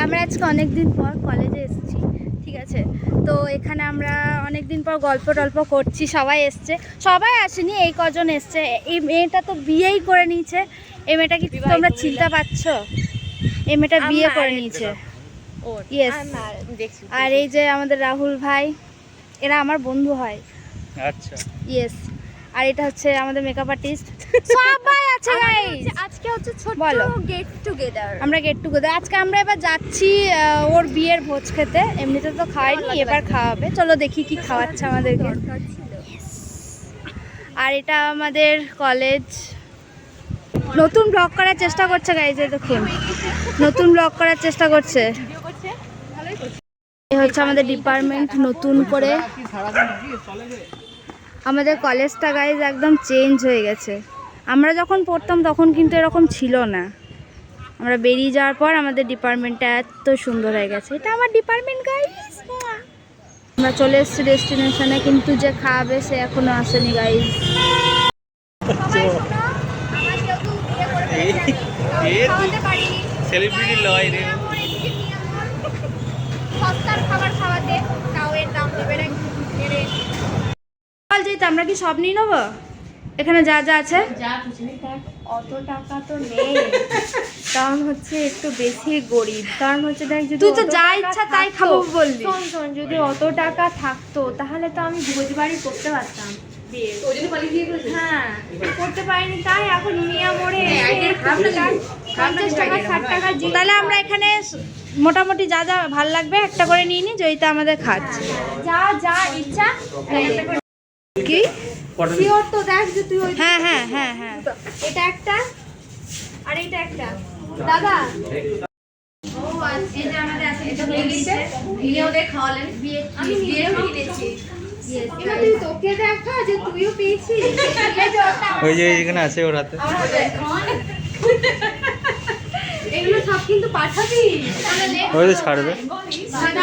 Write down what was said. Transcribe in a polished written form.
আমরা আজকে অনেক দিন পর কলেজে এসেছি, ঠিক আছে। তো এখানে আমরা অনেক দিন পর গল্প টল্প করছি, সবাই এসছে, সবাই আসেনি, এই কজন এসছে। এই মেয়েটা তো বিয়েই করে নিয়েছে। এই মেয়েটা কি তোমরা চিনতে পারছো? এই মেয়েটা বিয়ে করে নিয়েছে। ইয়েস। আর এই যে আমাদের রাহুল ভাই, এরা আমার বন্ধু হয়। আচ্ছা, ইয়েস। আর এটা হচ্ছে আমাদের মেকআপ আর্টিস্ট, সবাই আছে গাইস। আজকে হচ্ছে ছোট গেট টুগেদার। আমরা গেট টুগেদার আজকে আমরা এবার যাচ্ছি ওর বিয়ের ভোজ খেতে। এমনিতে তো খাইনি, এবার খাওয়াবে। চলো দেখি কি খাওয়াচ্ছে আমাদেরকে। আর এটা আমাদের কলেজ। নতুন ব্লগ করার চেষ্টা করছে গাইজ, দেখুন নতুন ব্লগ করার চেষ্টা করছে। এই হচ্ছে আমাদের ডিপার্টমেন্ট নতুন করে। আমাদের কলেজটা গাইজ একদম চেঞ্জ হয়ে গেছে। আমরা যখন পড়তাম তখন কিন্তু এরকম ছিল না। আমরা বেরিয়ে যাওয়ার পর আমাদের ডিপার্টমেন্টটা এত সুন্দর হয়ে গেছে। এটা আমার ডিপার্টমেন্ট গাইজ। আমরা চলে এসেছি ডেস্টিনেশনে, কিন্তু যে খাবে সে এখনো আসেনি গাইজ। সেলিব্রিটি লয় রে। আমরা কি সব নিয়ে নেবো? এখানে যা যা আছে অত টাকা তো নেই, কারণ হচ্ছে একটু বেশি গরিব। কারণ হচ্ছে দেখ, যদি তুই তো যা ইচ্ছা তাই খাবো বললি। শোন, যদি অত টাকা থাকতো তাহলে তো আমি ভোজ বাড়ি করতে পারতাম। হ্যাঁ, করতে পারিনি, তাই এখন মিয়া মোড়ে 50 টাকা 60 টাকা। তাহলে আমরা এখানে মোটামুটি যা যা ভাল লাগবে একটা করে নিয়ে নি, জয়িতা আমাদের খাচ্ছে। যা যা ইচ্ছা। কি শিওর তো দেখ যে তুই ওই হ্যাঁ হ্যাঁ হ্যাঁ হ্যাঁ এটা একটা আর এটা একটা। দাদা এই যে আমাদের এত নিয়ে গেছে, ভিডিও দিয়ে খাওয়ালেন। আমি বিয়ে কিনেছি। এবার তুই তোকে দেখা যে তুইও পেয়েছিস। ওই যে এখানে আছে ওর হাতে। এগুলো সব কিন্তু পাঠাবি। ওই তো ছাড়বে। দাদা